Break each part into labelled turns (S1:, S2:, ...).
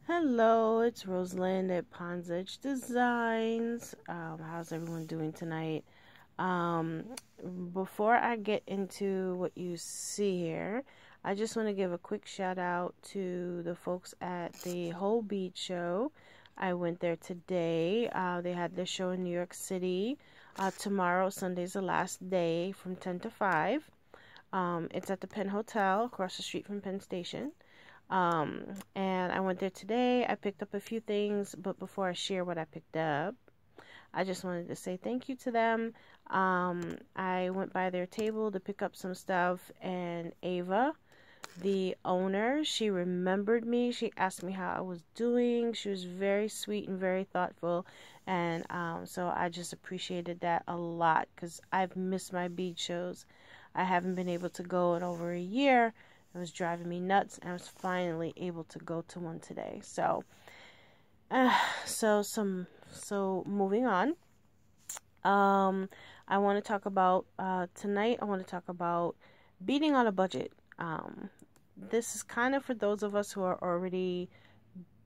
S1: Hello, it's Rosalind at Pond's Edge Designs. How's everyone doing tonight? Um, Before I get into what you see here, I just want to give a quick shout out to the folks at the Whole Bead Show. I went there today. They had their show in New York City. Tomorrow, Sunday's the last day from 10 to 5. It's at the Penn Hotel across the street from Penn Station. And I went there today. I picked up a few things, but before I share what I picked up, I just wanted to say thank you to them. I went by their table to pick up some stuff, and Ava, the owner, she remembered me. She asked me how I was doing. She was very sweet and very thoughtful, and so I just appreciated that a lot because I've missed my bead shows. I haven't been able to go in over a year. It was driving me nuts, and I was finally able to go to one today. So moving on. I want to talk about tonight. I want to talk about beading on a budget. This is kind of for those of us who are already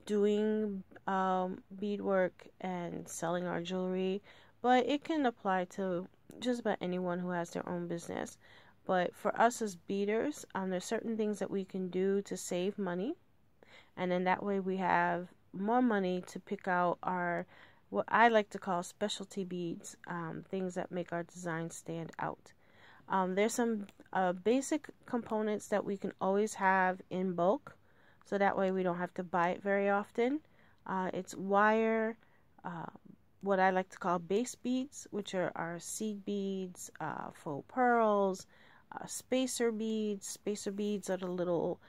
S1: doing beadwork and selling our jewelry, but it can apply to just about anyone who has their own business. But for us as beaders, there's certain things that we can do to save money, and then that way we have more money to pick out our, what I like to call specialty beads, things that make our design stand out. There's some basic components that we can always have in bulk, so that way we don't have to buy it very often. It's wire, what I like to call base beads, which are our seed beads, faux pearls, spacer beads. Spacer beads are the little,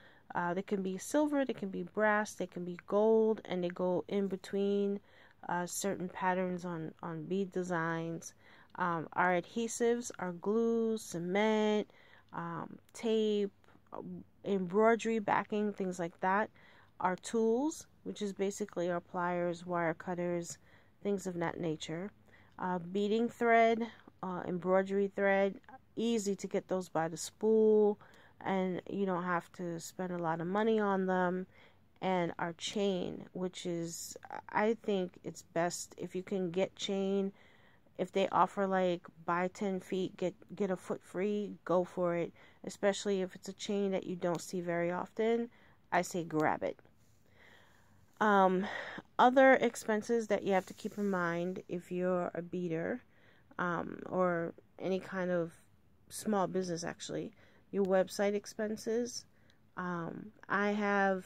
S1: they can be silver, they can be brass, they can be gold, and they go in between certain patterns on bead designs. Our adhesives, our glues, cement, tape, embroidery, backing, things like that. Our tools, which is basically our pliers, wire cutters, things of that nature. Beading thread, embroidery thread, easy to get those by the spool, and you don't have to spend a lot of money on them. And our chain, which is, I think it's best if you can get chain. If they offer like buy 10 feet, get a foot free, go for it. Especially if it's a chain that you don't see very often, I say grab it. Other expenses that you have to keep in mind if you're a beader, or any kind of small business, actually, your website expenses. I have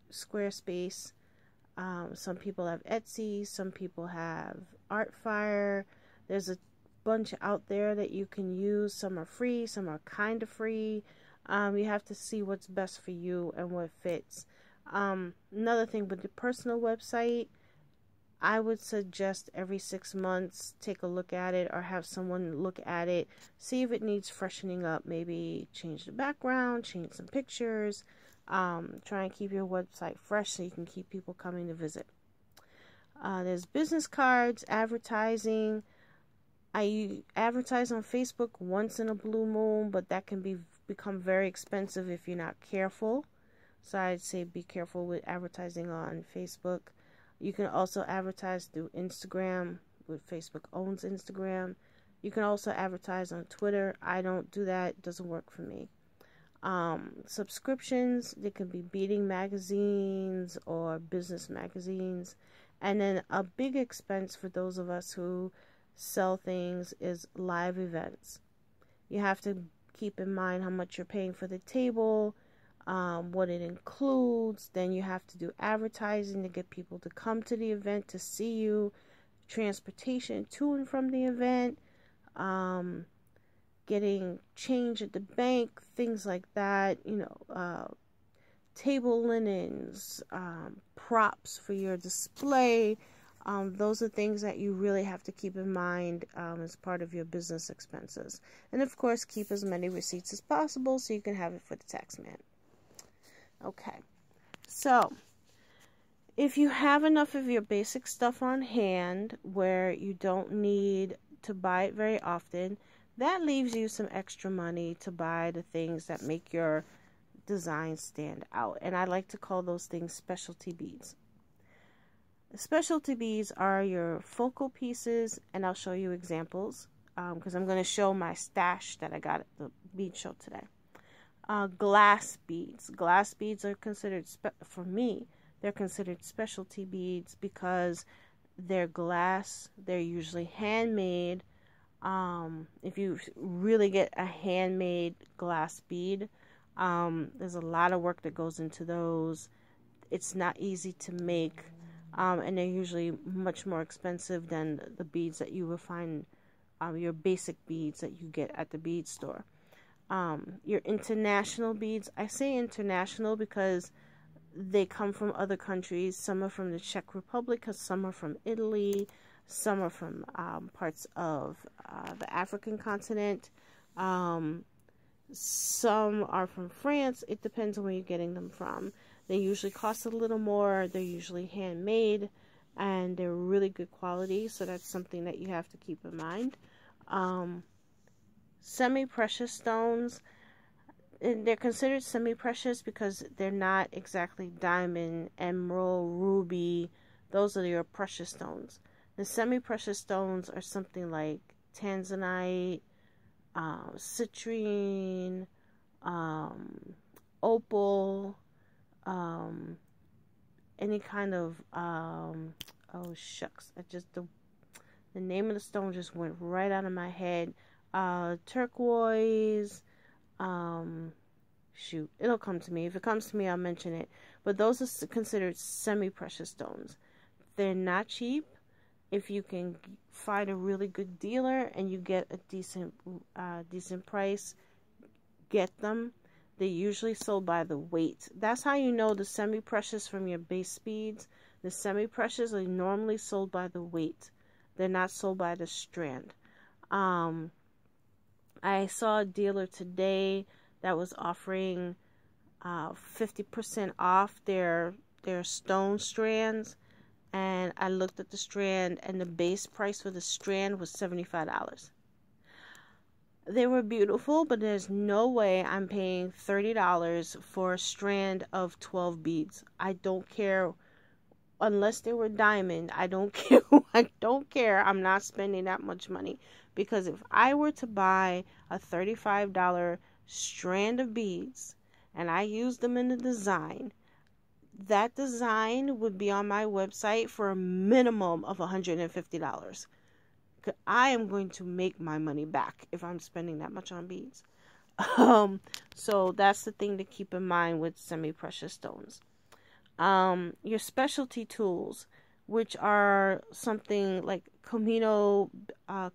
S1: Squarespace. Some people have Etsy. Some people have Artfire. There's a bunch out there that you can use. Some are free. Some are kind of free. You have to see what's best for you and what fits. Another thing with the personal website, I would suggest every 6 months take a look at it, or have someone look at it, see if it needs freshening up. Maybe change the background, change some pictures. Try and keep your website fresh so you can keep people coming to visit. There's business cards, advertising. I advertise on Facebook once in a blue moon, but that can become very expensive if you're not careful. So I'd say be careful with advertising on Facebook. You can also advertise through Instagram, with Facebook owns Instagram. You can also advertise on Twitter. I don't do that. It doesn't work for me. Subscriptions, they can be beading magazines or business magazines. And then a big expense for those of us who sell things is live events. You have to keep in mind how much you're paying for the table, what it includes. Then you have to do advertising to get people to come to the event to see you, transportation to and from the event, getting change at the bank, things like that, table linens, props for your display. Those are things that you really have to keep in mind as part of your business expenses. And of course, keep as many receipts as possible so you can have it for the tax man. Okay, so if you have enough of your basic stuff on hand where you don't need to buy it very often, that leaves you some extra money to buy the things that make your designs stand out. And I like to call those things specialty beads. Specialty beads are your focal pieces, and I'll show you examples because I'm going to show my stash that I got at the bead show today. Glass beads. Glass beads are considered, for me, they're considered specialty beads because they're glass. They're usually handmade. If you really get a handmade glass bead, there's a lot of work that goes into those. It's not easy to make, and they're usually much more expensive than the beads that you will find, your basic beads that you get at the bead store. Your international beads, I say international because they come from other countries. Some are from the Czech Republic, some are from Italy, some are from parts of the African continent. Some are from France. It depends on where you're getting them from. They usually cost a little more. They're usually handmade, and they're really good quality, so that's something that you have to keep in mind. Semi-precious stones, and they're considered semi-precious because they're not exactly diamond, emerald, ruby. Those are your precious stones. The semi-precious stones are something like tanzanite, citrine, opal, any kind of, oh shucks, the name of the stone just went right out of my head. Turquoise, shoot, it'll come to me. If it comes to me, I'll mention it. But those are considered semi-precious stones. They're not cheap. If you can find a really good dealer and you get a decent price, get them. They're usually sold by the weight. That's how you know the semi-precious from your base beads. The semi-precious are normally sold by the weight. They're not sold by the strand. I saw a dealer today that was offering 50% off their stone strands, and I looked at the strand, and the base price for the strand was $75. They were beautiful, but there's no way I'm paying $30 for a strand of 12 beads. I don't care. Unless they were diamond, I don't care. I don't care. I'm not spending that much money. Because if I were to buy a $35 strand of beads and I use them in the design, that design would be on my website for a minimum of $150. I am going to make my money back if I'm spending that much on beads. So that's the thing to keep in mind with semi-precious stones. Your specialty tools, which are something like Camino, I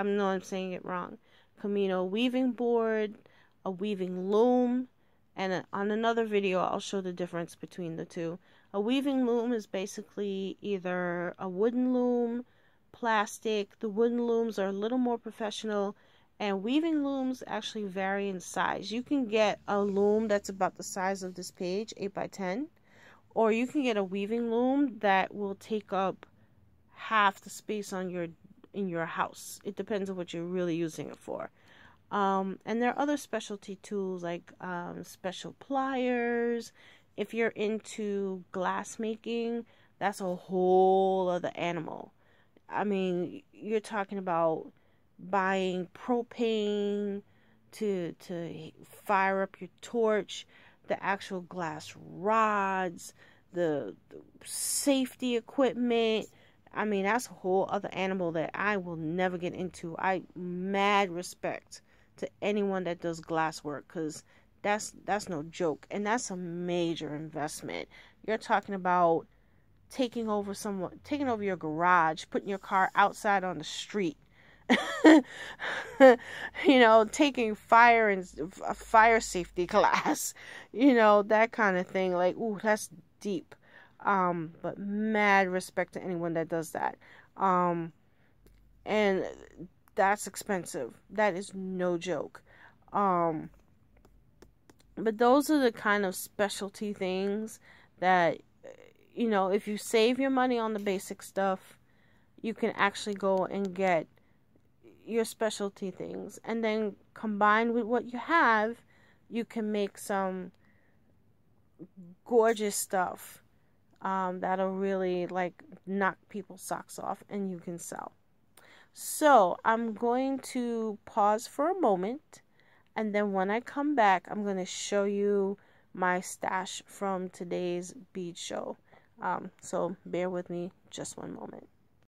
S1: know I'm saying it wrong, Camino weaving board, a weaving loom, and on another video I'll show the difference between the two. A weaving loom is basically either a wooden loom, plastic. The wooden looms are a little more professional, and weaving looms actually vary in size. You can get a loom that's about the size of this page, 8x10, or you can get a weaving loom that will take up half the space in your house. It depends on what you're really using it for. And there are other specialty tools like special pliers. If you're into glass making, that's a whole other animal. I mean, you're talking about buying propane to fire up your torch, the actual glass rods, the safety equipment. I mean, that's a whole other animal that I will never get into. I mad respect to anyone that does glass work, because that's no joke, and that's a major investment. You're talking about taking over your garage, putting your car outside on the street. Taking fire and a fire safety class, that kind of thing. Like, ooh, that's deep. But mad respect to anyone that does that. And that's expensive. That is no joke. But those are the kind of specialty things that, if you save your money on the basic stuff, you can actually go and get your specialty things, and then combine with what you have you can make some gorgeous stuff that'll really like knock people's socks off, and you can sell. So I'm going to pause for a moment, and then when I come back, I'm going to show you my stash from today's bead show. So bear with me just one moment.